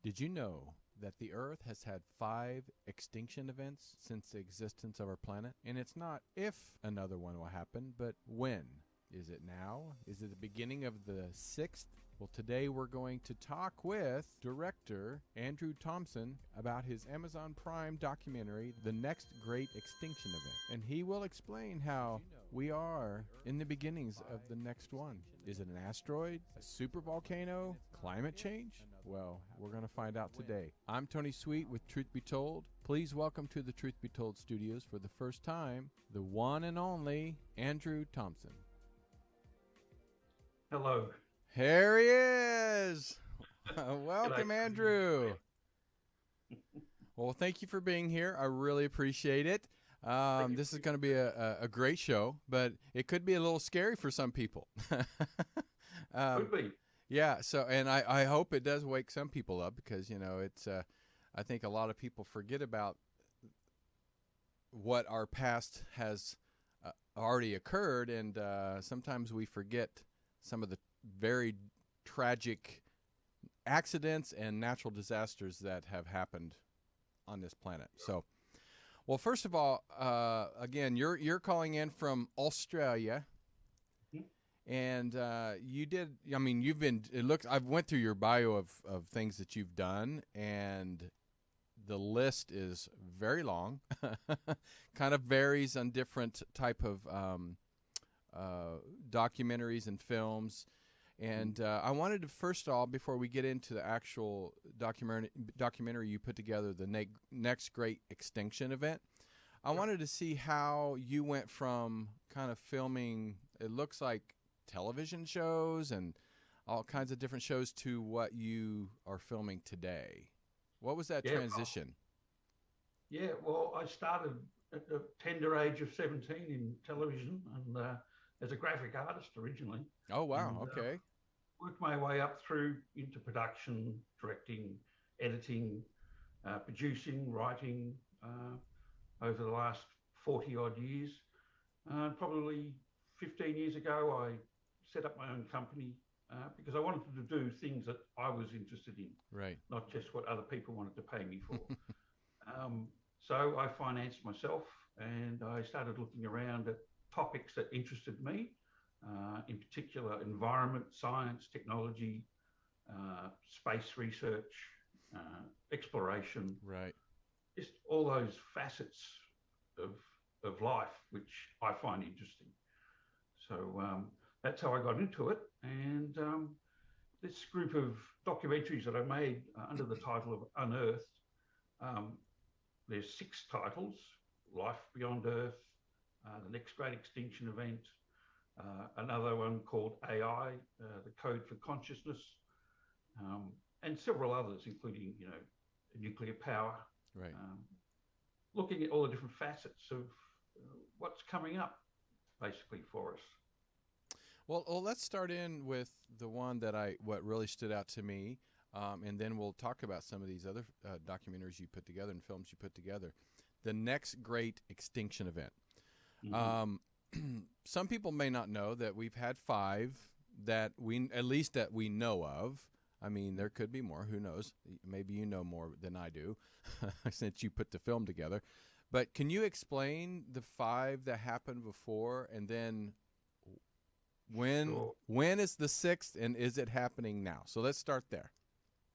Did you know that the Earth has had five extinction events since the existence of our planet? And it's not if another one will happen, but when. Is it now? Is it the beginning of the sixth? Well, today we're going to talk with director Andrew Thompson about his Amazon Prime documentary, The Next Great Extinction Event. And he will explain how we are in the beginnings of the next one. Is it an asteroid? A supervolcano? Climate change? Well, we're going to find out today. I'm Tony Sweet with Truth Be Told. Please welcome to the Truth Be Told studios for the first time, the one and only Andrew Thompson. Hello. Here he is. Welcome, G'day. Andrew. Well, thank you for being here. I really appreciate it. This is going to be a great show, but it could be a little scary for some people. Could be. Yeah. So, and I hope it does wake some people up because, you know, it's, I think a lot of people forget about what our past has already occurred. And sometimes we forget some of the very tragic accidents and natural disasters that have happened on this planet. So, well, first of all, again, you're calling in from Australia, and you did. I mean, you've been. It looks. I've went through your bio of things that you've done, and the list is very long. Kind of varies on different type of documentaries and films. And I wanted to, first of all, before we get into the actual documentary you put together, the Next Great Extinction Event, I wanted to see how you went from kind of filming, it looks like television shows and all kinds of different shows, to what you are filming today. What was that Yeah. transition? Well, I started at the tender age of 17 in television and as a graphic artist originally, Oh, wow. and Okay. worked my way up through into production, directing, editing, producing, writing over the last 40 odd years. Probably 15 years ago, I set up my own company because I wanted to do things that I was interested in, Right. not just what other people wanted to pay me for. So I financed myself and I started looking around at topics that interested me, in particular environment, science, technology, space research, exploration, Right. just all those facets of, of life, which I find interesting. So that's how I got into it. And this group of documentaries that I made under the title of Unearthed, um, there's 6 titles: Life Beyond Earth, The Next Great Extinction Event, another one called AI, The Code for Consciousness, and several others, including, nuclear power, Right. um, looking at all the different facets of what's coming up, basically, for us. Well, let's start in with the one that what really stood out to me, and then we'll talk about some of these other documentaries you put together and films you put together. The Next Great Extinction Event. Mm-hmm. Um, some people may not know that we've had 5 that at least that we know of. I mean, there could be more. Who knows? Maybe you know more than I do, since you put the film together. But can you explain the 5 that happened before, and then Sure. when is the 6th, and is it happening now? So let's start there.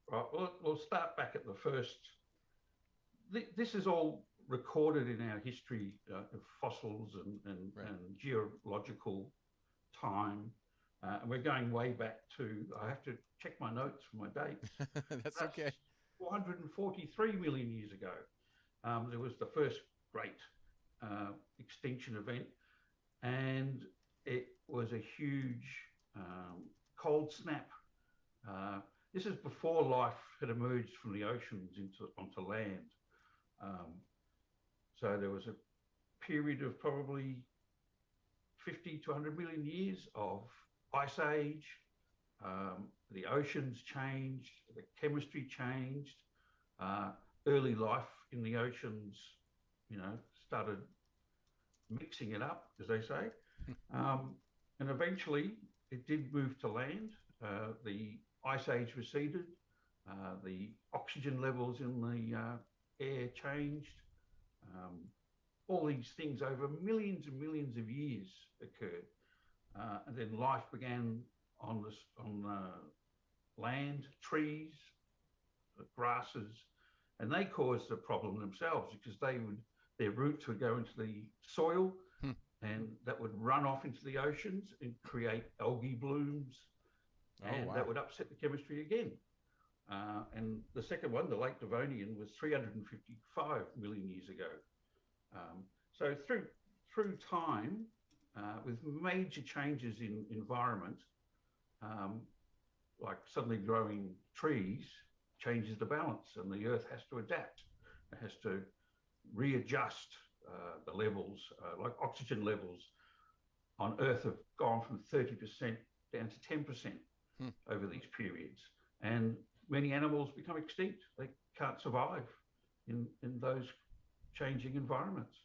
Right. Well, we'll start back at the first. This is all recorded in our history of fossils Right. and geological time. And we're going way back to, I have to check my notes for my dates. That's That's okay. 443 million years ago. There was the first great extinction event, and it was a huge cold snap. Uh, this is before life had emerged from the oceans onto land. Um, so there was a period of probably 50 to 100 million years of ice age. The oceans changed, the chemistry changed, uh, early life in the oceans, started mixing it up, as they say. Um, and eventually it did move to land. The ice age receded. the oxygen levels in the air changed. Um, all these things over millions and millions of years occurred. And then life began on land, trees, grasses, and they caused the problem themselves because their roots would go into the soil and that would run off into the oceans and create algae blooms, and that would upset the chemistry again. And the second one, the Lake Devonian, was 355 million years ago. So through time, with major changes in environment, like suddenly growing trees changes the balance, and the Earth has to adapt. It has to readjust the levels, like oxygen levels on Earth have gone from 30% down to 10% over these periods. And many animals become extinct. They can't survive in those changing environments.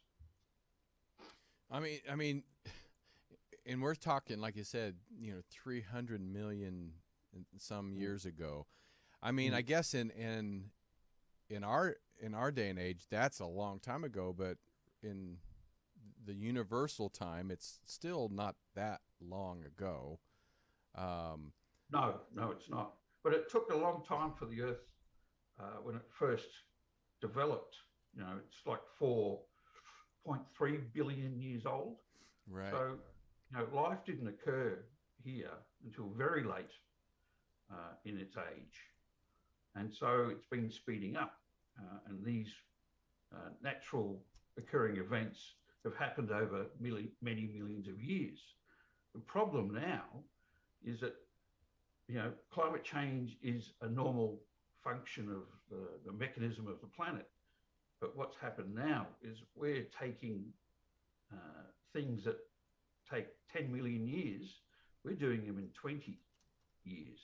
I mean, and we're talking, like you said, 300 million some years ago. I mean, I guess in our day and age, that's a long time ago, but in the universal time, it's still not that long ago. No, it's not. But it took a long time for the Earth when it first developed. It's like 4.3 billion years old. Right. So, life didn't occur here until very late in its age. And so it's been speeding up. And these natural occurring events have happened over many millions of years. The problem now is that, climate change is a normal function of the mechanism of the planet. But what's happened now is we're taking things that take 10 million years, we're doing them in 20 years.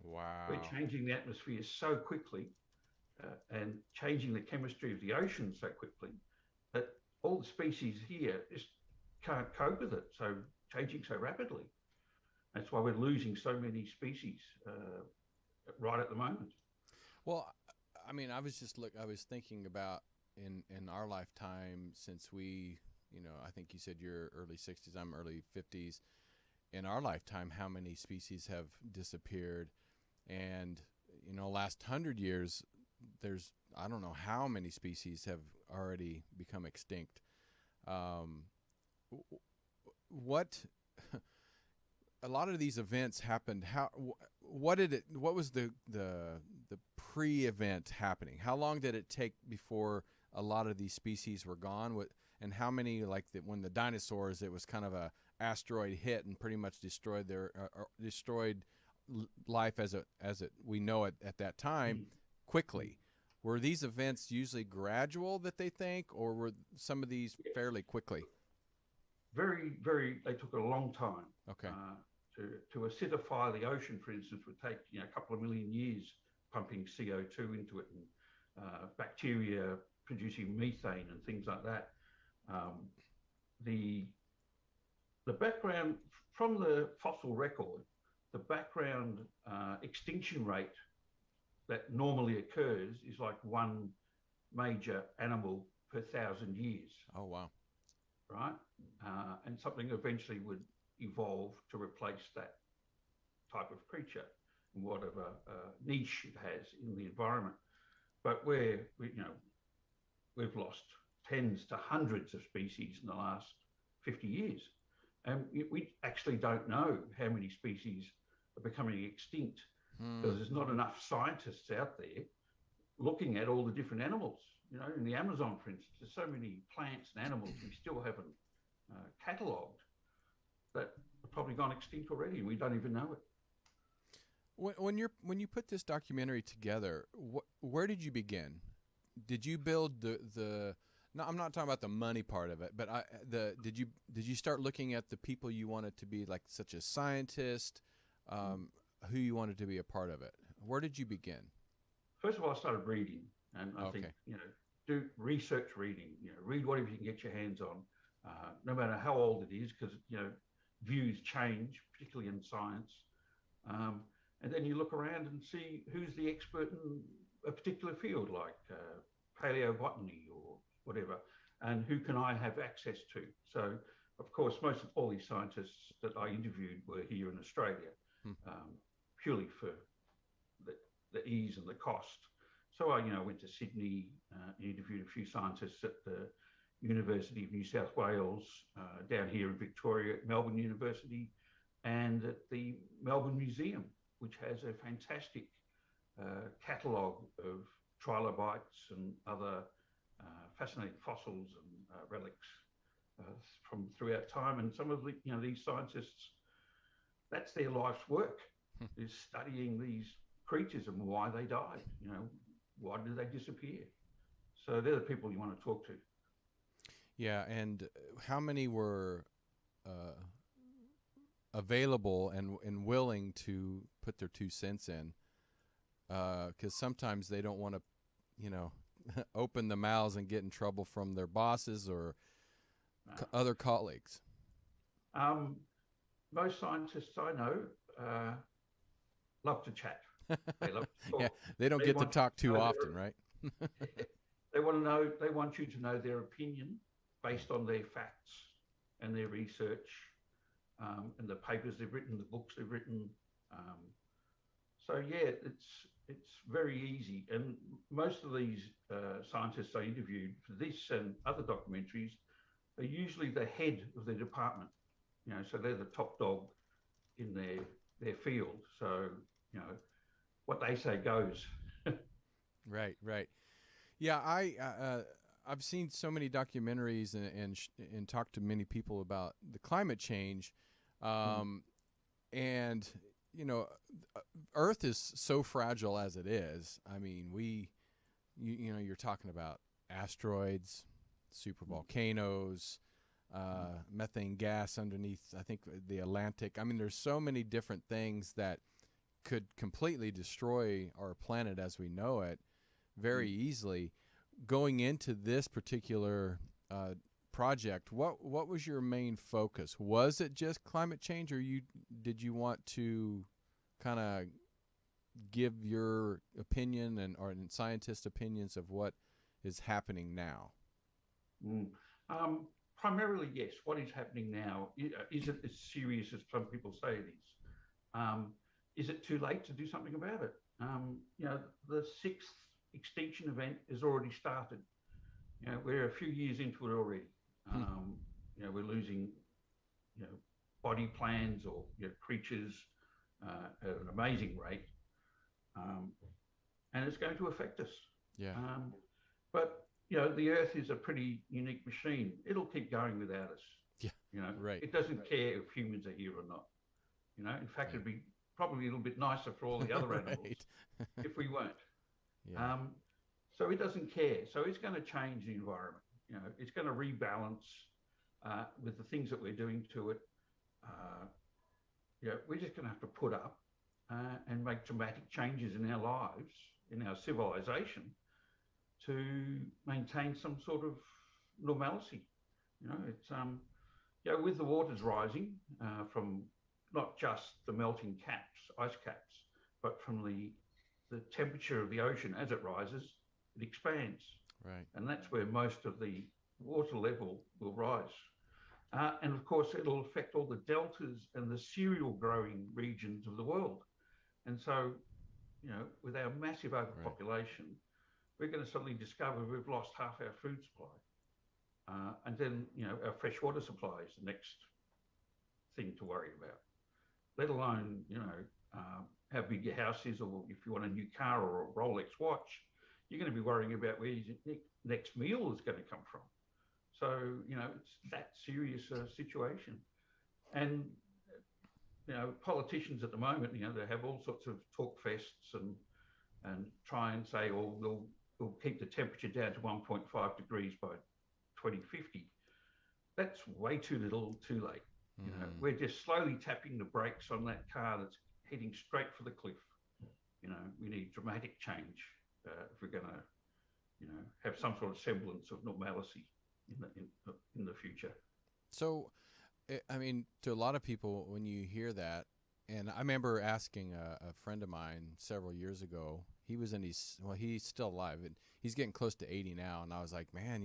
Wow. We're changing the atmosphere so quickly and changing the chemistry of the ocean so quickly that all the species here just can't cope with it. So changing so rapidly. That's why we're losing so many species right at the moment. Well, I mean, I was thinking about in our lifetime, since we, I think you said you're early 60s, I'm early 50s. In our lifetime, how many species have disappeared? And, last 100 years, there's, I don't know how many species have already become extinct. What a lot of these events happened. What was the pre-event happening? How long did it take before a lot of these species were gone? And how many, when the dinosaurs, it was kind of a asteroid hit and pretty much destroyed life as we know it at that time quickly. Were these events usually gradual that they think, or were some of these fairly quickly? Very, they took a long time. Okay. To acidify the ocean, for instance, would take a couple of million years, pumping CO2 into it and bacteria producing methane and things like that. The background from the fossil record, the background extinction rate that normally occurs is like one major animal per 1,000 years. Oh, wow. Right? And something eventually would evolve to replace that type of creature in whatever niche it has in the environment. But we've lost tens to hundreds of species in the last 50 years. And we actually don't know how many species are becoming extinct because there's not enough scientists out there looking at all the different animals. In the Amazon, for instance, there's so many plants and animals we still haven't catalogued that have probably gone extinct already, and we don't even know it. When you put this documentary together, where did you begin? Did you build the? No, I'm not talking about the money part of it, but did you start looking at the people you wanted to be, like, such as scientists, who you wanted to be a part of it? Where did you begin? First of all, I started reading, and I think do research reading. Read whatever you can get your hands on, no matter how old it is, because views change, particularly in science. And then you look around and see who's the expert in a particular field, like paleobotany or whatever, and who can I have access to. So, of course, most of all these scientists that I interviewed were here in Australia, purely for the ease and the cost. So I, went to Sydney, interviewed a few scientists at the University of New South Wales, down here in Victoria at Melbourne University, and at the Melbourne Museum, which has a fantastic catalogue of trilobites and other fascinating fossils and relics from throughout time. And some of the, these scientists, that's their life's work, is studying these creatures and why they died. Why did they disappear? So they're the people you want to talk to. Yeah, and how many were available and willing to put their 2 cents in? Because sometimes they don't want to, open the mouths and get in trouble from their bosses or other colleagues. Most scientists I know love to chat. They love to talk. Yeah, they don't get to talk too often, right? They want to know. They want you to know their opinion based on their facts and their research, and the papers they've written, the books they've written. So yeah, it's very easy. And most of these scientists I interviewed for this and other documentaries are usually the head of their department. So they're the top dog in their field. So what they say goes. Right. Yeah, I've seen so many documentaries and talked to many people about the climate change, and Earth is so fragile as it is. I mean, you're talking about asteroids, super volcanoes, methane gas underneath, I think, the Atlantic. I mean, there's so many different things that could completely destroy our planet as we know it very easily. Going into this particular project, what was your main focus? Was it just climate change, or did you want to kind of give your opinion or scientist opinions of what is happening now? Primarily, yes. What is happening now isn't as serious as some people say it is. Is it too late to do something about it? The 6th extinction event has already started. We're a few years into it already. We're losing, body plans or creatures at an amazing rate, and it's going to affect us. Yeah. But the Earth is a pretty unique machine. It'll keep going without us. Yeah. Right. It doesn't care if humans are here or not. In fact, it'd be probably a little bit nicer for all the other animals if we weren't. Yeah. So it doesn't care. So it's going to change the environment. It's going to rebalance with the things that we're doing to it. We're just going to have to put up and make dramatic changes in our lives, in our civilization, to maintain some sort of normalcy. It's with the waters rising from not just the melting caps, ice caps, but from the temperature of the ocean as it rises, it expands. Right. And that's where most of the water level will rise. And of course, it'll affect all the deltas and the cereal growing regions of the world. And so, with our massive overpopulation, we're going to suddenly discover we've lost half our food supply. And then, our freshwater supply is the next thing to worry about, let alone, how big your house is, or if you want a new car or a Rolex watch, you're going to be worrying about where your next meal is going to come from. So, it's that serious situation. And, politicians at the moment, they have all sorts of talk fests and try and say, oh, we'll keep the temperature down to 1.5 degrees by 2050. That's way too little, too late. We're just slowly tapping the brakes on that car that's heading straight for the cliff. We need dramatic change if we're going to, have some sort of semblance of normalcy in the future. So, I mean, to a lot of people, when you hear that, And I remember asking a friend of mine several years ago. He was in he's still alive. And he's getting close to 80 now. And I was like, man,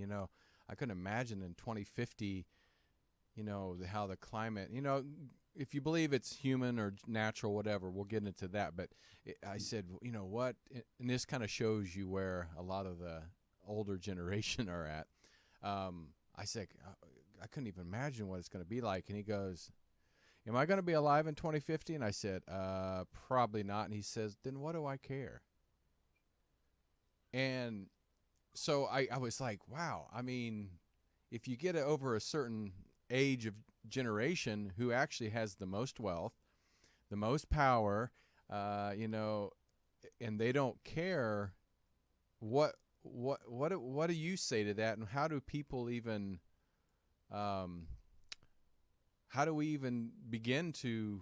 I couldn't imagine in 2050, how the climate, if you believe it's human or natural, whatever, we'll get into that. But I said, you know what? And this kind of shows you where a lot of the older generation are at. I said, I couldn't even imagine what it's going to be like. And he goes, am I going to be alive in 2050? And I said, probably not. And he says, then what do I care? And so I was like, wow. I mean, if you get over a certain age of generation who actually has the most wealth, the most power, and they don't care, what do you say to that? And how do people even, how do we even begin to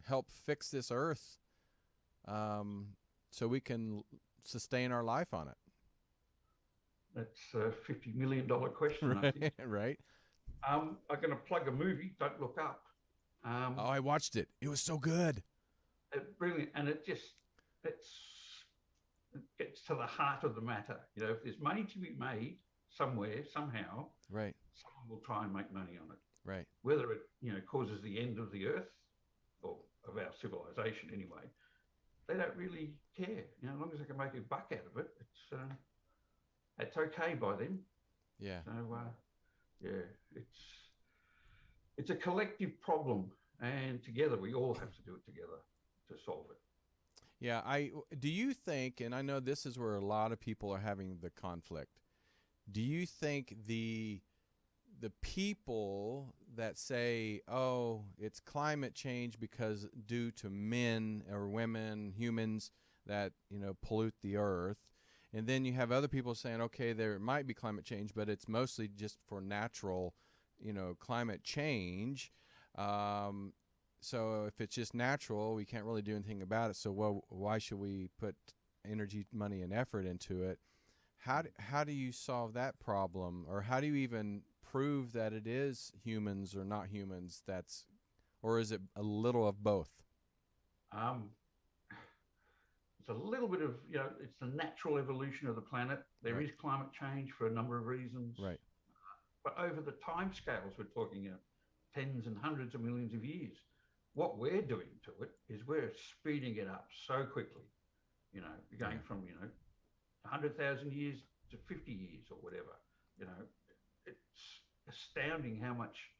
help fix this earth so we can sustain our life on it? That's a $50 million question, right, I think. Right. I'm going to plug a movie, Don't Look Up. I watched it. It was so good. Brilliant. And it gets to the heart of the matter. If there's money to be made somewhere, somehow, right, someone will try and make money on it. Right. Whether it, causes the end of the earth or of our civilization anyway, they don't really care. As long as they can make a buck out of it, it's okay by them. Yeah. So, it's a collective problem, and together we all have to do it together to solve it. Yeah. Do you think, and I know this is where a lot of people are having the conflict, do you think the people that say, oh, it's climate change because due to men or women, humans that, pollute the earth, and then you have other people saying, okay, there might be climate change, but it's mostly just for natural, climate change. So if it's just natural, we can't really do anything about it. So why should we put energy, money, and effort into it? How do you solve that problem, or how do you even prove that it is humans or not humans? Or is it a little of both? It's a little bit of, it's the natural evolution of the planet. There is climate change for a number of reasons. Right. But over the time scales, we're talking tens and hundreds of millions of years. What we're doing to it is we're speeding it up so quickly. You're going from, 100,000 years to 50 years or whatever. It's astounding how much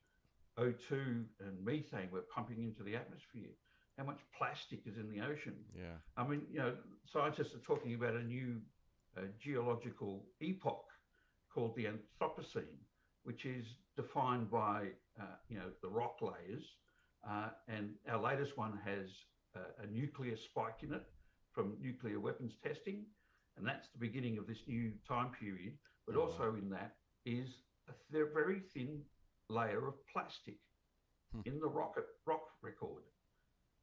O2 and methane we're pumping into the atmosphere, how much plastic is in the ocean. Yeah. I mean, scientists are talking about a new geological epoch called the Anthropocene, which is defined by, the rock layers. And our latest one has a nuclear spike in it from nuclear weapons testing. And that's the beginning of this new time period. But also in that is a very thin layer of plastic in the rock record.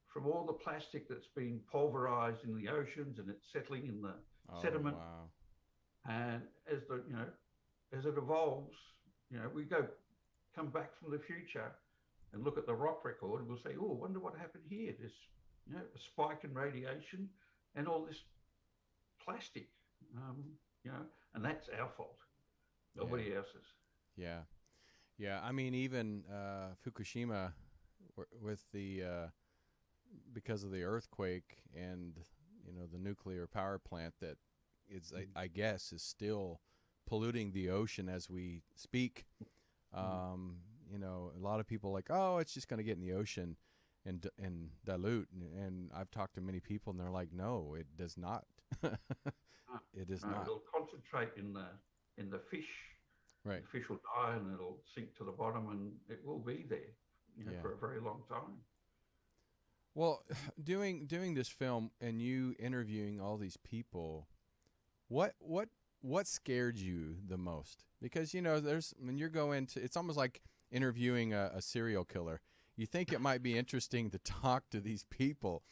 From all the plastic that's been pulverized in the oceans and it's settling in the sediment. Wow. And as it evolves, we come back from the future and look at the rock record and we'll say, oh, I wonder what happened here. There's, a spike in radiation and all this plastic, and that's our fault. Nobody else's. Yeah. Yeah. I mean, even Fukushima with because of the earthquake and, the nuclear power plant that is, I guess, is still polluting the ocean as we speak. A lot of people are like, oh, it's just going to get in the ocean and dilute. And I've talked to many people and they're like, no, it does not. It is not. It'll concentrate in the fish. Right. The fish will die and it'll sink to the bottom and it will be there, for a very long time. Well, doing this film and you interviewing all these people, what scared you the most? Because there's when you're going to, it's almost like interviewing a serial killer. You think it might be interesting to talk to these people,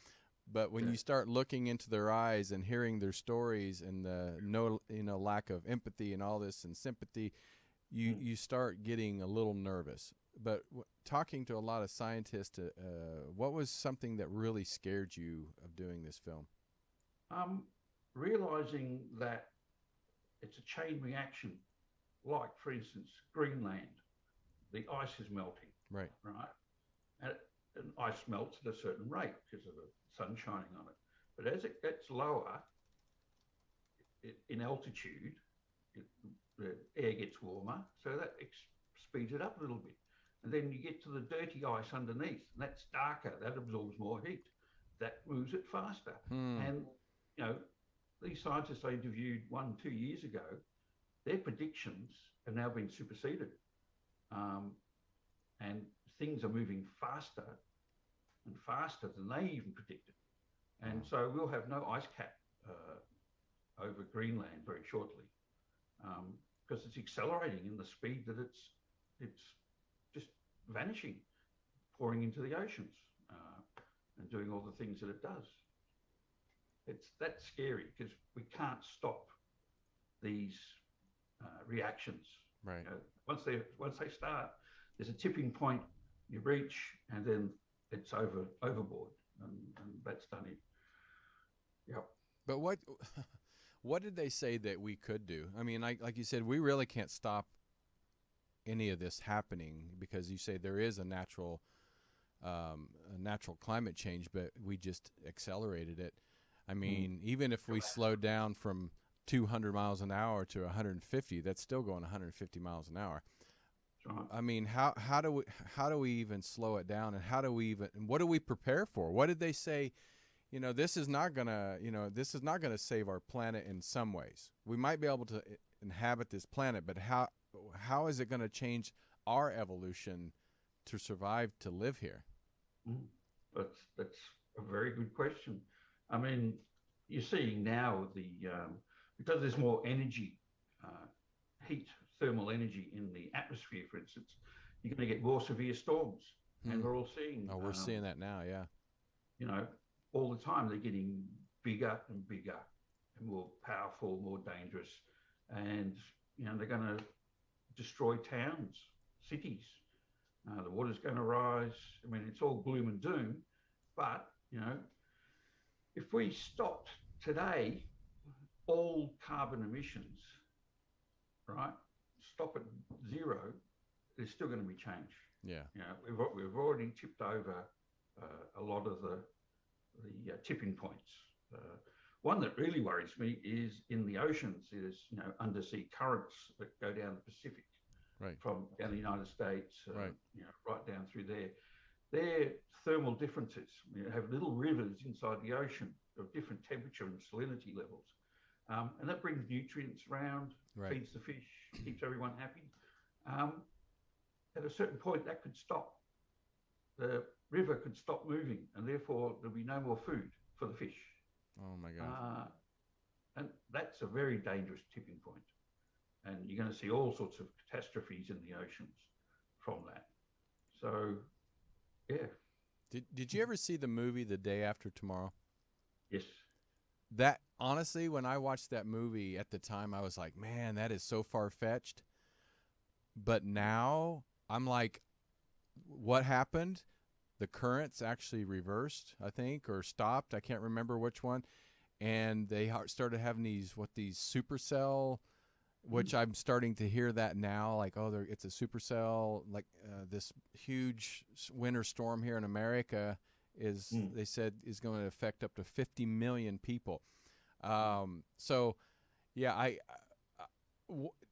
but when you start looking into their eyes and hearing their stories and the lack of empathy and all this and sympathy, you start getting a little nervous. talking to a lot of scientists, what was something that really scared you of doing this film? Realizing that it's a chain reaction, like, for instance, Greenland, the ice is melting, Right. right? And ice melts at a certain rate because of the sun shining on it. But as it gets lower in altitude, the air gets warmer, so that speeds it up a little bit. And then you get to the dirty ice underneath, and that's darker, that absorbs more heat. That moves it faster. And, you know, these scientists I interviewed 1-2 years ago, their predictions have now been superseded. And things are moving faster and faster than they even predicted. And so we'll have no ice cap over Greenland very shortly, because it's accelerating in the speed that it's just vanishing, pouring into the oceans, and doing all the things that it does. That's scary because we can't stop these reactions. Right. You know, once they start, there's a tipping point you reach, and then it's overboard, and that's done it. Yep. But what did they say that we could do? I mean, like you said, we really can't stop any of this happening because you say there is a natural climate change, but we just accelerated it. I mean, even if we slowed down from 200 miles an hour to 150, that's still going 150 miles an hour. I mean, how do we even slow it down, and what do we prepare for? What did they say? You know, this is not gonna save our planet in some ways. We might be able to inhabit this planet, but how is it going to change our evolution to survive, to live here? That's a very good question. I mean, you're seeing now because there's more energy, heat, thermal energy in the atmosphere, for instance, you're going to get more severe storms, and we're all seeing. Oh, we're seeing that now, yeah. You know, all the time they're getting bigger and bigger, and more powerful, more dangerous, and you know they're going to destroy towns, cities. The water's going to rise. I mean, it's all gloom and doom, but you know, if we stopped today all carbon emissions, right, stop at zero, there's still going to be change. Yeah. You know, we've already tipped over a lot of the tipping points. One that really worries me is in the oceans. Is undersea currents that go down the Pacific, right, from down the United States, right, right down through there. Their thermal differences. You have little rivers inside the ocean of different temperature and salinity levels, and that brings nutrients around, right, feeds the fish, keeps everyone happy. At a certain point, that could stop. The river could stop moving, and therefore there'll be no more food for the fish. Oh my God! And that's a very dangerous tipping point. And you're going to see all sorts of catastrophes in the oceans from that. So, yeah. Did you ever see the movie The Day After Tomorrow? Yes. That, honestly, when I watched that movie at the time, I was like, man, that is so far-fetched. But now I'm like, what happened? The currents actually reversed, I think, or stopped. I can't remember which one. And they started having these supercell, which I'm starting to hear that now, like, oh, it's a supercell, like this huge winter storm here in America they said, is going to affect up to 50 million people. So, yeah,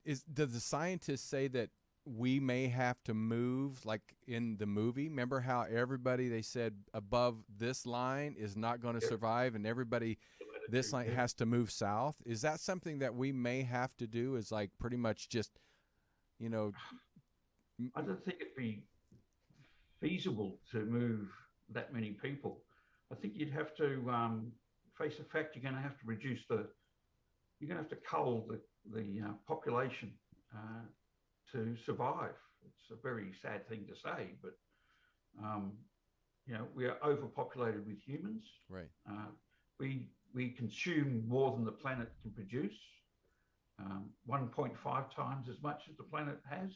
does the scientists say that we may have to move, like in the movie? Remember how everybody, they said, above this line is not going to survive, and everybody this line has to move south? Is that something that we may have to do, is like pretty much just, I don't think it'd be feasible to move that many people. I think you'd have to face the fact you're going to have to reduce you're going to have to cull the population to survive. It's a very sad thing to say, but we are overpopulated with humans. Right. We consume more than the planet can produce. 1.5 times as much as the planet has,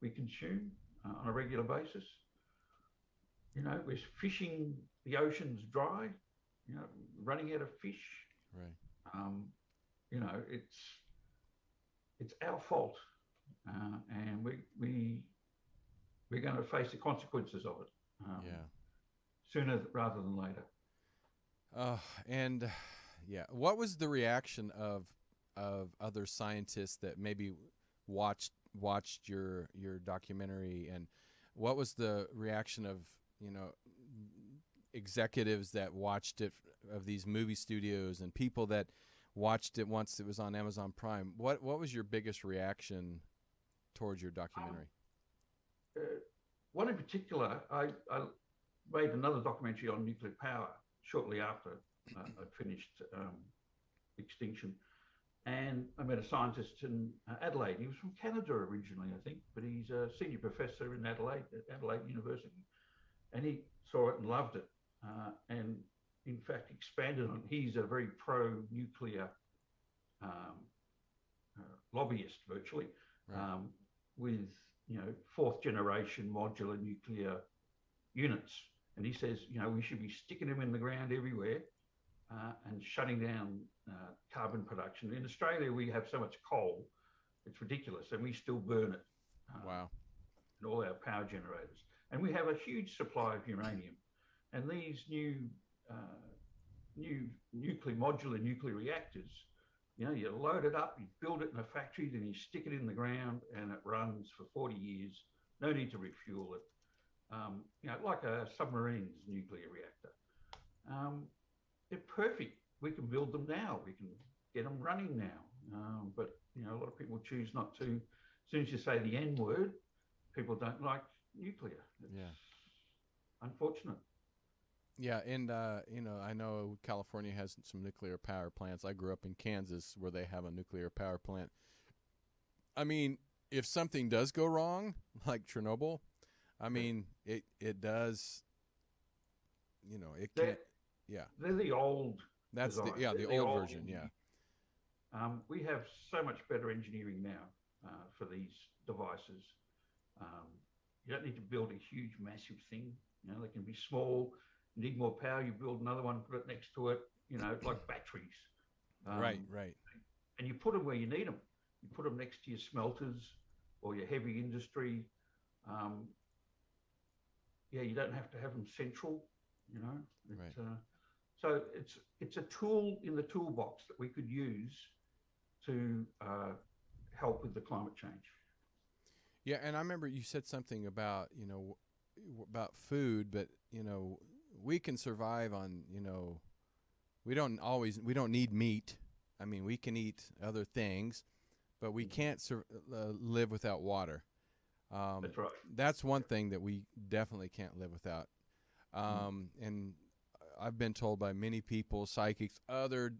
we consume. on a regular basis. You know, we're fishing the oceans dry, you know, running out of fish. Right. You know, it's our fault, and we're going to face the consequences of it Yeah. sooner rather than later. And yeah, what was the reaction of other scientists that maybe watched your documentary, and what was the reaction of, you know, executives that watched it, of these movie studios and people that watched it once it was on Amazon Prime? What was your biggest reaction towards your documentary? Uh, One in particular, I made another documentary on nuclear power shortly after I'd finished Extinction. And I met a scientist in Adelaide. He was from Canada originally, I think, but he's a senior professor in Adelaide, at Adelaide University. And he saw it and loved it. And in fact, expanded on it. He's a very pro-nuclear lobbyist, virtually, Right. with, you know, fourth generation modular nuclear units. And he says, you know, we should be sticking them in the ground everywhere, and shutting down carbon production. In Australia, we have so much coal, it's ridiculous, and we still burn it. Wow. In all our power generators. And we have a huge supply of uranium. And these new modular nuclear reactors, you know, you load it up, you build it in a factory, then you stick it in the ground, and it runs for 40 years. No need to refuel it. You know, like a submarine's nuclear reactor. They're perfect. We can build them now. We can get them running now. But, you know, a lot of people choose not to. As soon as you say the N word, people don't like nuclear. It's unfortunate. Yeah, and you know, I know California has some nuclear power plants. I grew up in Kansas where they have a nuclear power plant. I mean, if something does go wrong, like Chernobyl, I mean, it does. You know, it can't. Yeah, They're the old that's design. the old version. Yeah. We have so much better engineering now for these devices. Um, you don't need to build a huge, massive thing. You know, they can be small. You need more power, you build another one, put it next to it. You know, like batteries. Right. And you put them where you need them. You put them next to your smelters or your heavy industry. Yeah, you don't have to have them central. You know, Right. So it's a tool in the toolbox that we could use to help with the climate change. Yeah, and I remember you said something about, you know, about food, but, you know, we can survive on, you know, we don't need meat. I mean, we can eat other things, but we can't live without water. That's right. That's one thing that we definitely can't live without. And I've been told by many people, psychics, other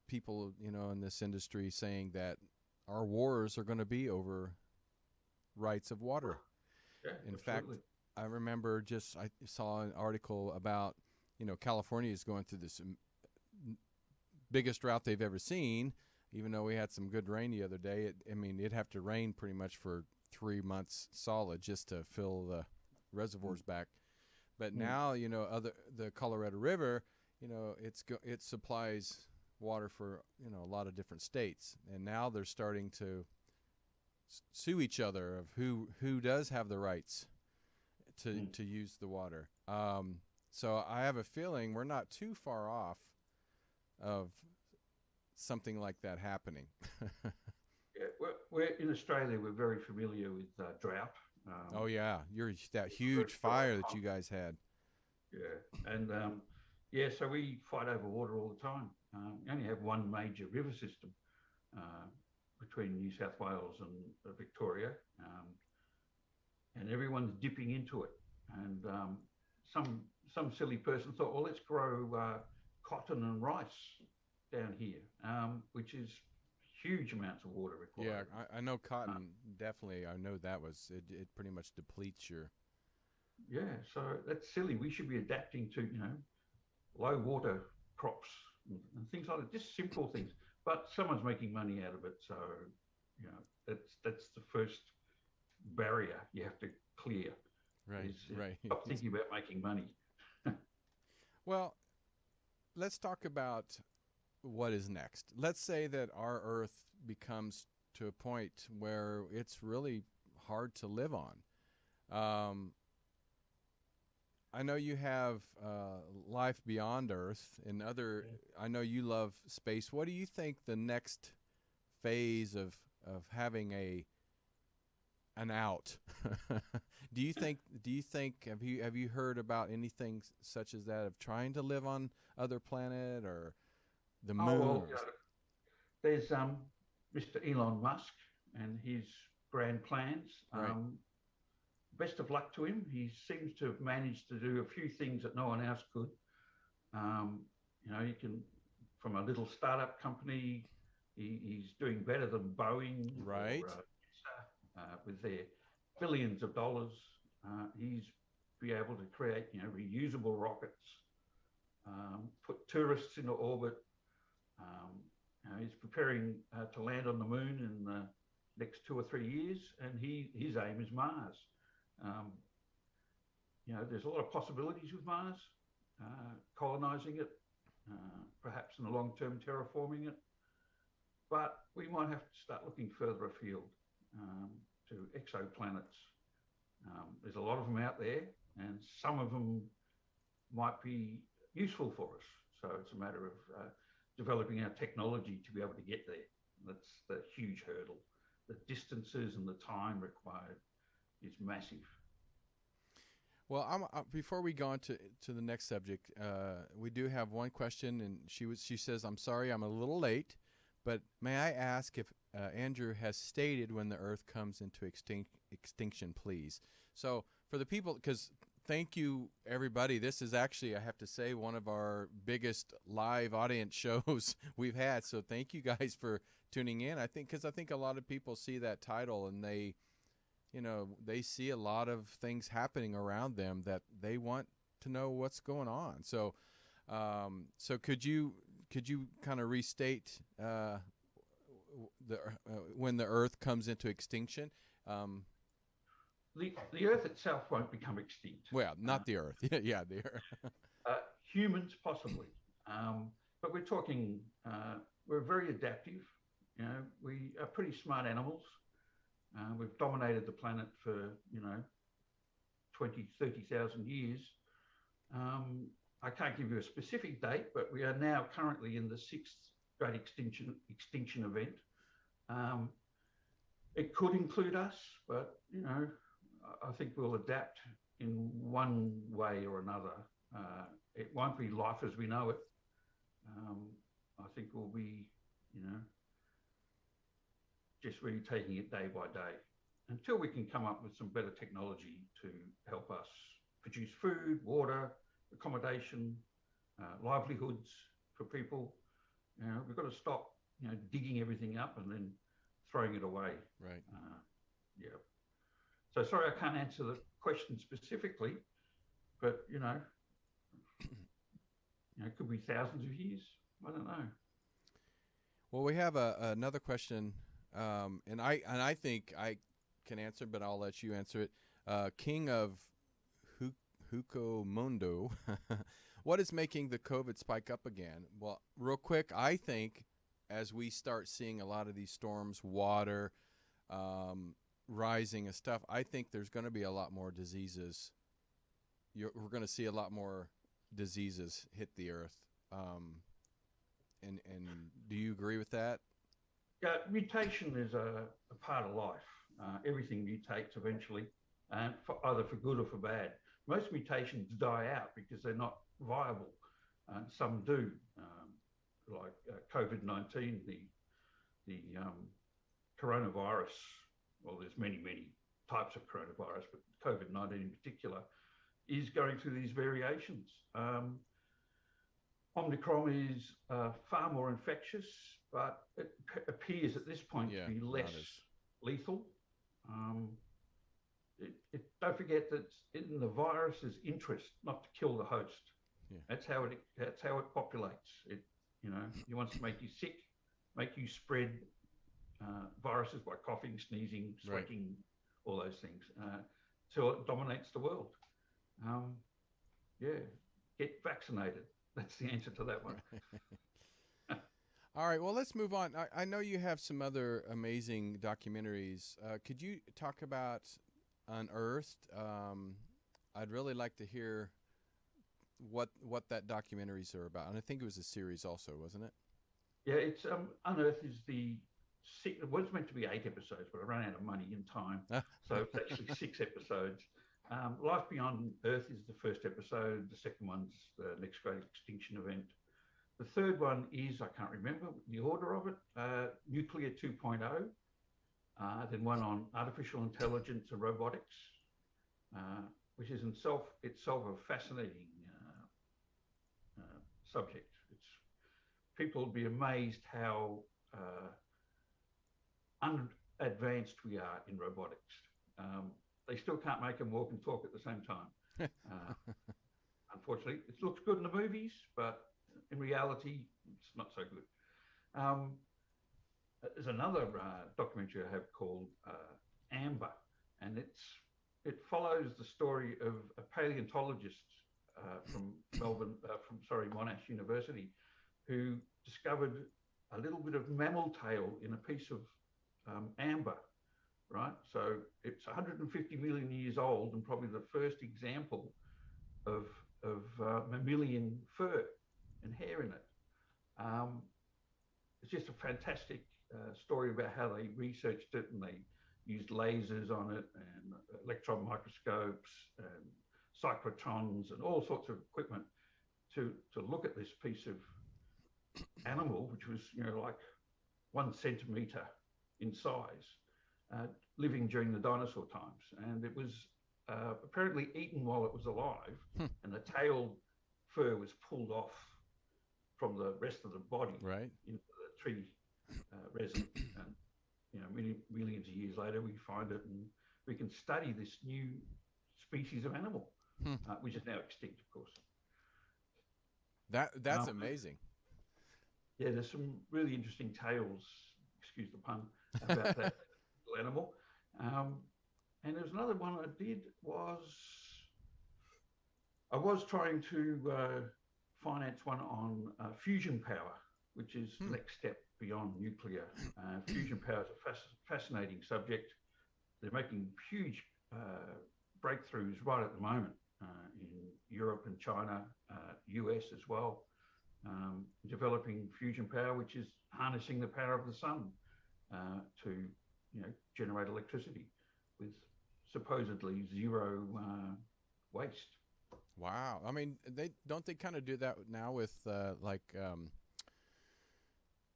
people, you know, in this industry, saying that our wars are going to be over rights of water. Yeah, In absolutely. fact, I remember I saw an article about, you know, California is going through this biggest drought they've ever seen. Even though we had some good rain the other day, I mean, it'd have to rain pretty much for 3 months solid just to fill the reservoirs back. But now, you know, the Colorado River, you know, it supplies water for, you know, a lot of different states, and now they're starting to sue each other of who does have the rights to use the water. So I have a feeling we're not too far off of something like that happening. Yeah, we're in Australia. We're very familiar with drought. Oh yeah, that huge fire that you guys had. Yeah, and yeah, so we fight over water all the time. We only have one major river system between New South Wales and Victoria, and everyone's dipping into it. And some silly person thought, well, let's grow cotton and rice down here, which is huge amounts of water required. Yeah, I know cotton, definitely. I know that it pretty much depletes your. Yeah, so that's silly. We should be adapting to, you know, low water crops and things like that. Just simple things. But someone's making money out of it, so you know that's the first barrier you have to clear. Right, right. Stop thinking about making money. Well, let's talk about what is next. Let's say that our Earth becomes to a point where it's really hard to live on. I know you have life beyond Earth and other. I know you love space. What do you think the next phase of having an out? Do you think have you heard about anything such as that of trying to live on other planet or the moon? Well, there's Mr. Elon Musk and his grand plans. Right. Best of luck to him. He seems to have managed to do a few things that no one else could. You can, from a little startup company, he's doing better than Boeing, right? Or, with their billions of dollars. He's be able to create, reusable rockets, put tourists into orbit. He's preparing to land on the moon in the next 2 or 3 years, and his aim is Mars. There's a lot of possibilities with Mars, colonizing it, perhaps in the long term terraforming it. But we might have to start looking further afield to exoplanets. There's a lot of them out there, and some of them might be useful for us. So it's a matter of developing our technology to be able to get there. That's the huge hurdle. The distances and the time required is massive. Well, before we go on to the next subject, we do have one question, and she says, "I'm sorry, I'm a little late, but may I ask if Andrew has stated when the Earth comes into extinction, please?" So for the people, because thank you everybody. This is actually, I have to say, one of our biggest live audience shows we've had. So thank you guys for tuning in. I think a lot of people see that title and they see a lot of things happening around them that they want to know what's going on. So, so could you kind of restate when the Earth comes into extinction? The Earth itself won't become extinct. Well, not the Earth. Yeah, the Earth. Humans possibly, but we're talking. We're very adaptive. We are pretty smart animals. We've dominated the planet for 20, 30,000 years. I can't give you a specific date, but we are now currently in the 6th great extinction event. It could include us, but I think we'll adapt in one way or another. It won't be life as we know it. I think we'll be, just really taking it day by day until we can come up with some better technology to help us produce food, water, accommodation, livelihoods for people. We've got to stop, digging everything up and then throwing it away. Right. Yeah. So sorry, I can't answer the question specifically, but it could be thousands of years. I don't know. Well, we have another question, and I think I can answer, but I'll let you answer it. King of Huko Mundo, what is making the COVID spike up again? Well, real quick, I think as we start seeing a lot of these storms, water rising and stuff, I think there's going to be a lot more diseases. We're going to see a lot more diseases hit the earth. And do you agree with that? Yeah, mutation is a part of life. Everything mutates eventually, either for good or for bad. Most mutations die out because they're not viable. Some do, like COVID-19, the coronavirus. Well, there's many types of coronavirus, but COVID-19 in particular is going through these variations. Omicron is far more infectious, but it appears at this point to be less lethal. Don't forget that in the virus's interest not to kill the host. Yeah. That's how it populates. It wants to make you sick, make you spread viruses by coughing, sneezing, sweating, all those things. till it dominates the world. Um, yeah, get vaccinated. That's the answer to that one. All right, well, let's move on. I know you have some other amazing documentaries. Could you talk about Unearthed? I'd really like to hear what that documentaries are about. And I think it was a series also, wasn't it? Yeah, it's Unearthed is the it was meant to be 8 episodes, but I ran out of money and time, so it's actually 6 episodes. Life Beyond Earth is the first episode. The second one's the next great extinction event. The third one is, I can't remember the order of it, Nuclear 2.0, then one on artificial intelligence and robotics, which is itself a fascinating subject. People will be amazed how unadvanced we are in robotics. They still can't make them walk and talk at the same time. Unfortunately, it looks good in the movies, but in reality, it's not so good. There's another documentary I have called Amber, and it follows the story of a paleontologist from Monash University, who discovered a little bit of mammal tail in a piece of amber, right? So it's 150 million years old and probably the first example of mammalian fur and hair in it. It's just a fantastic story about how they researched it, and they used lasers on it and electron microscopes and cyclotrons and all sorts of equipment to look at this piece of animal, which was, like 1 centimeter in size, living during the dinosaur times. And it was apparently eaten while it was alive, and the tail fur was pulled off from the rest of the body, right, into the tree resin. And many millions of years later, we find it, and we can study this new species of animal, which is now extinct, of course. That's amazing. Yeah, there's some really interesting tales, excuse the pun, about that animal. And there's another one I did I was trying to finance one on fusion power, which is the next step beyond nuclear. Fusion power is a fascinating subject. They're making huge breakthroughs right at the moment in Europe and China, US as well, developing fusion power, which is harnessing the power of the sun to generate electricity with supposedly zero waste. Wow. I mean, they kind of do that now with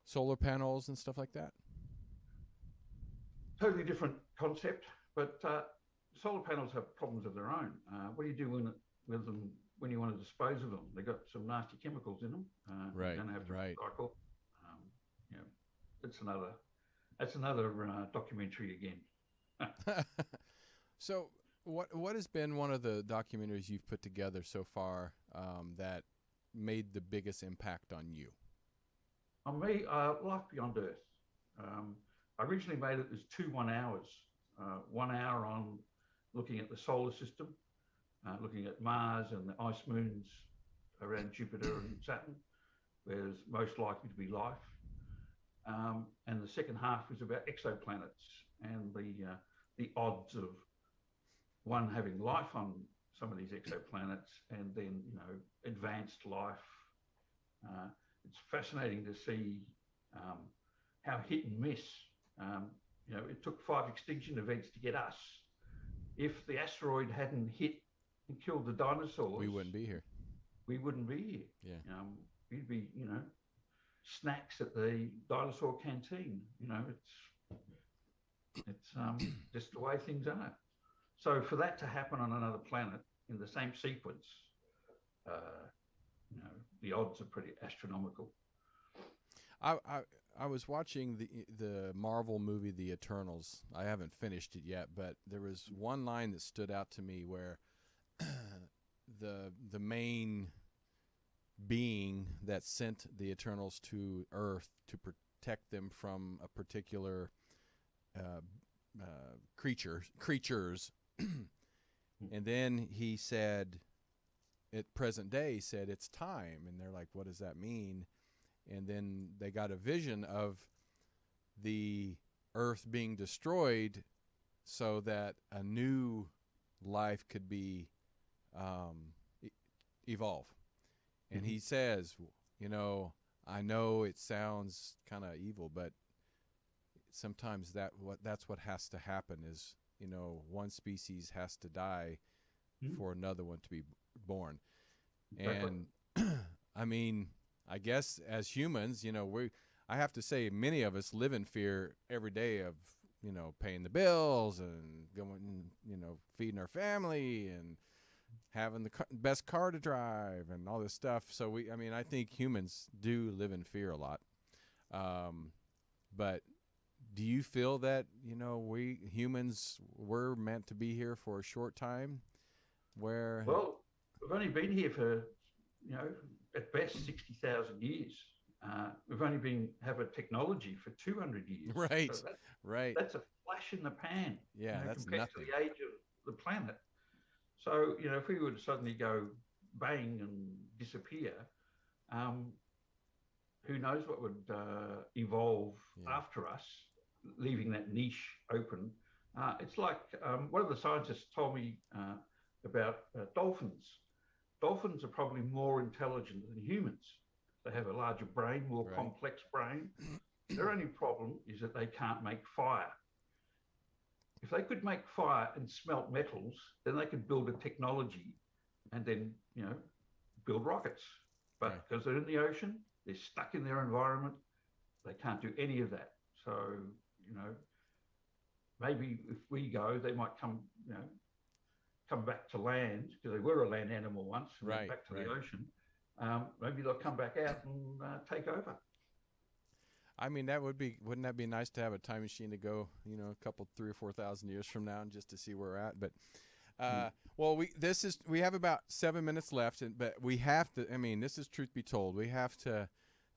solar panels and stuff like that? Totally different concept, but solar panels have problems of their own. What do you do with them when you want to dispose of them? They've got some nasty chemicals in them. Right. You don't have to right. recycle. That's another documentary again. So what has been one of the documentaries you've put together so far that made the biggest impact on you? On me, Life Beyond Earth. I originally made it as 2 1 hours. 1 hour on looking at the solar system, looking at Mars and the ice moons around Jupiter and Saturn, where there's most likely to be life. And the second half was about exoplanets and the odds of one having life on some of these exoplanets, and then advanced life. It's fascinating to see how hit and miss. It took 5 extinction events to get us. If the asteroid hadn't hit and killed the dinosaurs, we wouldn't be here. We wouldn't be here. Yeah. We'd be, snacks at the dinosaur canteen. It's just the way things are. So for that to happen on another planet in the same sequence, the odds are pretty astronomical. I was watching the Marvel movie The Eternals. I haven't finished it yet, but there was one line that stood out to me where the main being that sent the Eternals to Earth to protect them from a particular creatures And then he said, at present day, he said, it's time. And they're like, what does that mean? And then they got a vision of the earth being destroyed so that a new life could be evolve. And he says, you know, I know it sounds kind of evil, but sometimes that's what has to happen is, you know, one species has to die for another one to be born. Exactly. And I mean, I guess as humans, you know, I have to say many of us live in fear every day of, you know, paying the bills and going, you know, feeding our family and having the best car to drive and all this stuff. So I think humans do live in fear a lot. But do you feel that, you know, we humans were meant to be here for a short time? Well, we've only been here for, you know, at best 60,000 years. We've only have a technology for 200 years. Right, So right. that's a flash in the pan, Yeah, that's compared nothing. to the age of the planet. So, you know, if we were to suddenly go bang and disappear, who knows what would evolve after us, leaving that niche open. It's like one of the scientists told me about dolphins. Dolphins are probably more intelligent than humans. They have a larger brain, more complex brain. Their only problem is that they can't make fire. If they could make fire and smelt metals, then they could build a technology and then, you know, build rockets. But because they're in the ocean, they're stuck in their environment, they can't do any of that. So, you know, maybe if we go, they might come back to land, because they were a land animal once and went back to the ocean. Maybe they'll come back out and take over. I mean, wouldn't that be nice to have a time machine to go, you know, a couple, 3,000 or 4,000 years from now, and just to see where we're at. But, well, we have about 7 minutes left, but we have to, I mean, this is truth be told. We have to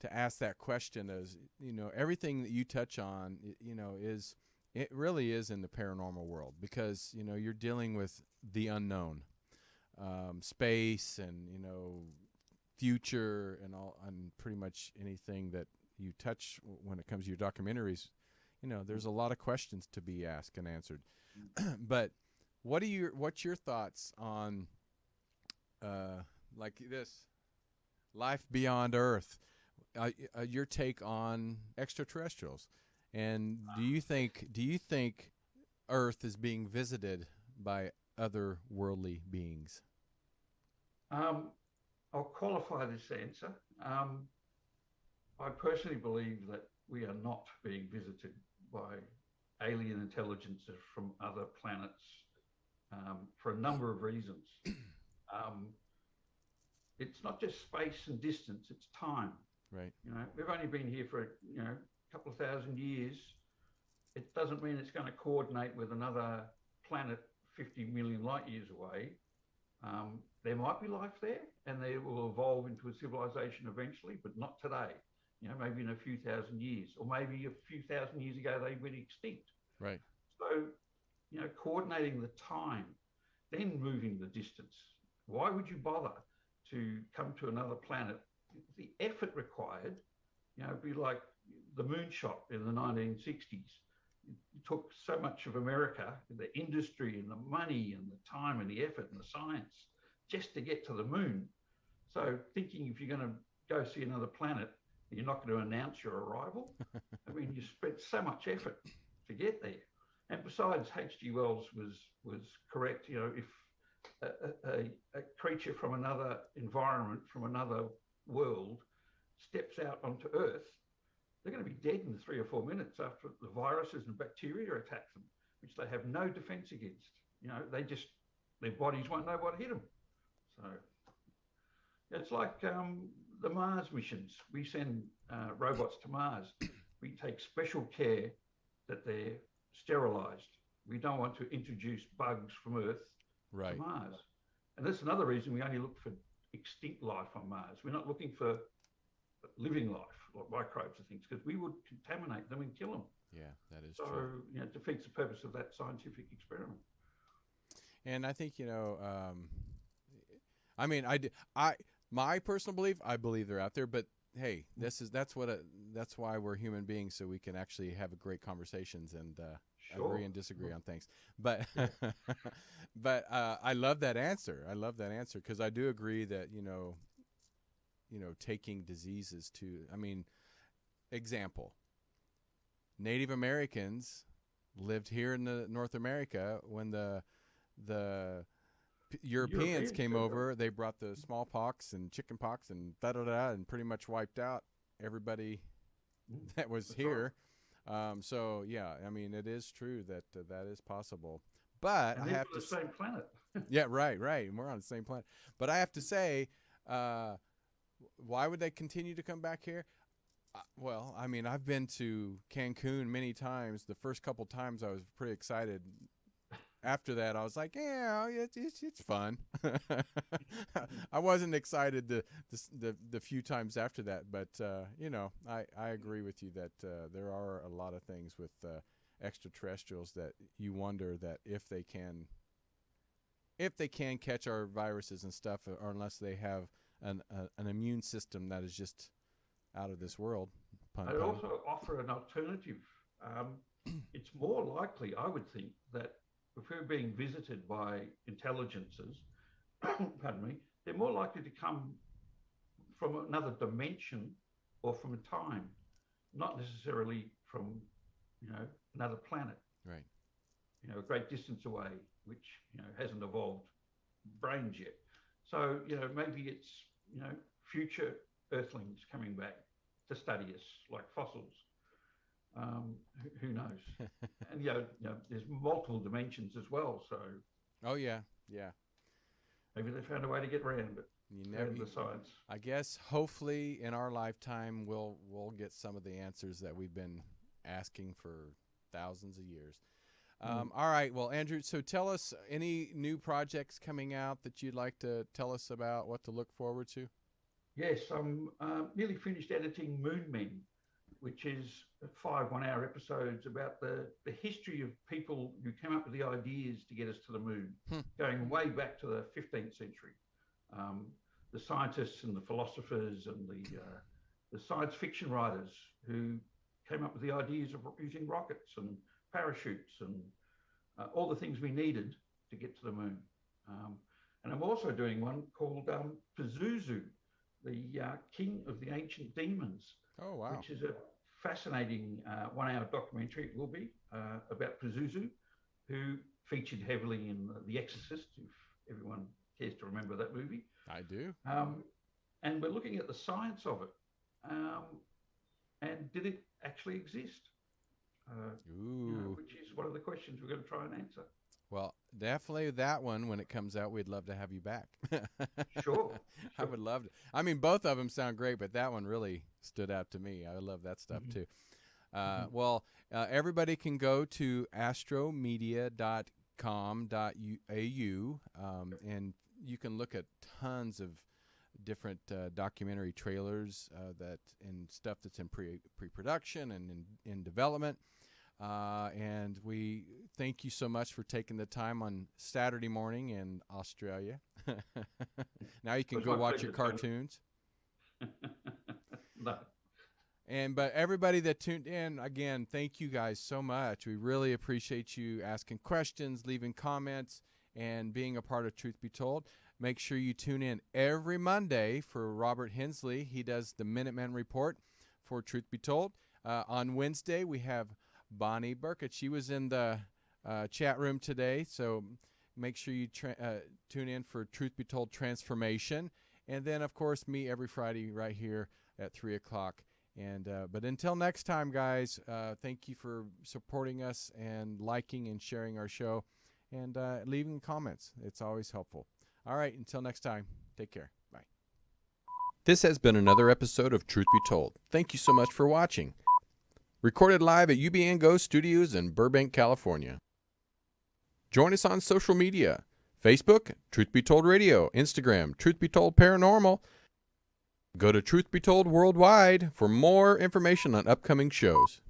ask that question as, you know, everything that you touch on, you know, it really is in the paranormal world, because, you know, you're dealing with the unknown, space and, you know, future and pretty much anything that you touch when it comes to your documentaries. You know, there's a lot of questions to be asked and answered. But what's your thoughts on like this life beyond Earth? Your take on extraterrestrials, and do you think Earth is being visited by other worldly beings? I'll qualify this answer. I personally believe that we are not being visited by alien intelligences from other planets for a number of reasons. It's not just space and distance, it's time. Right. You know, we've only been here for, you know, a couple of thousand years. It doesn't mean it's going to coordinate with another planet 50 million light years away. There might be life there, and they will evolve into a civilization eventually, but not today. You know, maybe in a few thousand years, or maybe a few thousand years ago they went extinct. Right. So, you know, coordinating the time, then moving the distance. Why would you bother to come to another planet? The effort required, you know, it'd be like the moonshot in the 1960s. It took so much of America, the industry and the money and the time and the effort and the science just to get to the moon. So thinking if you're going to go see another planet, you're not going to announce your arrival. I mean, you spent so much effort to get there. And besides, H.G. Wells was correct. You know, if a creature from another environment, from another world, steps out onto Earth, they're going to be dead in 3 or 4 minutes after the viruses and bacteria attack them, which they have no defense against. You know, their bodies won't know what hit them. So it's like the Mars missions. We send robots to Mars. We take special care that they're sterilized. We don't want to introduce bugs from Earth to Mars. And that's another reason we only look for extinct life on Mars. We're not looking for living life, like microbes and things, because we would contaminate them and kill them. Yeah, that is true. So, you know, it defeats the purpose of that scientific experiment. And I think, I mean, my personal belief, I believe they're out there, but hey, that's why we're human beings, so we can actually have great conversations and agree and disagree on things. But but I love that answer. I love that answer because I do agree that taking diseases to, I mean, example, Native Americans lived here in North America when the Europeans came over. They brought the smallpox and chickenpox and and pretty much wiped out everybody that was here. So yeah, I mean, it is true that that is possible. But and I have to same planet. Yeah, right. We're on the same planet. But I have to say, why would they continue to come back here? Well, I mean, I've been to Cancun many times. The first couple times I was pretty excited. After that, I was like, yeah, it's fun. I wasn't excited the few times after that, but I agree with you that there are a lot of things with extraterrestrials that you wonder that if they can catch our viruses and stuff, or unless they have an immune system that is just out of this world. I'd also offer an alternative. It's more likely, I would think, that if we're being visited by intelligences, pardon me, they're more likely to come from another dimension or from a time, not necessarily from, another planet. Right. A great distance away, which, hasn't evolved brains yet. So, maybe it's, future Earthlings coming back to study us like fossils. Who knows? And there's multiple dimensions as well. So. Oh yeah. Maybe they found a way to get around it. The science. I guess hopefully in our lifetime we'll get some of the answers that we've been asking for thousands of years. All right. Well, Andrew, so tell us any new projects coming out that you'd like to tell us about, what to look forward to. Yes, I'm nearly finished editing Moon Men, which is 5 one-hour episodes about the history of people who came up with the ideas to get us to the moon, going way back to the 15th century. The scientists and the philosophers and the science fiction writers who came up with the ideas of using rockets and parachutes and all the things we needed to get to the moon. And I'm also doing one called Pazuzu, the king of the ancient demons. Oh, wow. Which is a fascinating 1-hour documentary, it will be, about Pazuzu, who featured heavily in The Exorcist, if everyone cares to remember that movie. I do. And we're looking at the science of it. And did it actually exist? Which is one of the questions we're going to try and answer. Well, definitely that one, when it comes out, we'd love to have you back. Sure. I would love to. I mean, both of them sound great, but that one really stood out to me. I love that stuff too. Well, everybody can go to astromedia.com.au, and you can look at tons of different documentary trailers and stuff that's in pre-production and in development. And we thank you so much for taking the time on Saturday morning in Australia. Now you can go watch your cartoons. No. But everybody that tuned in, again, thank you guys so much. We really appreciate you asking questions, leaving comments, and being a part of Truth Be Told. Make sure you tune in every Monday for Robert Hensley. He does the Minuteman Report for Truth Be Told. On Wednesday, we have Bonnie Burkert. She was in the chat room today, so make sure you tune in for Truth Be Told Transformation. And then, of course, me every Friday right here at 3 o'clock. But until next time, guys, thank you for supporting us and liking and sharing our show and leaving comments. It's always helpful. All right, until next time, take care. Bye. This has been another episode of Truth Be Told. Thank you so much for watching. Recorded live at UBN Go Studios in Burbank, California. Join us on social media. Facebook, Truth Be Told Radio. Instagram, Truth Be Told Paranormal. Go to Truth Be Told Worldwide for more information on upcoming shows.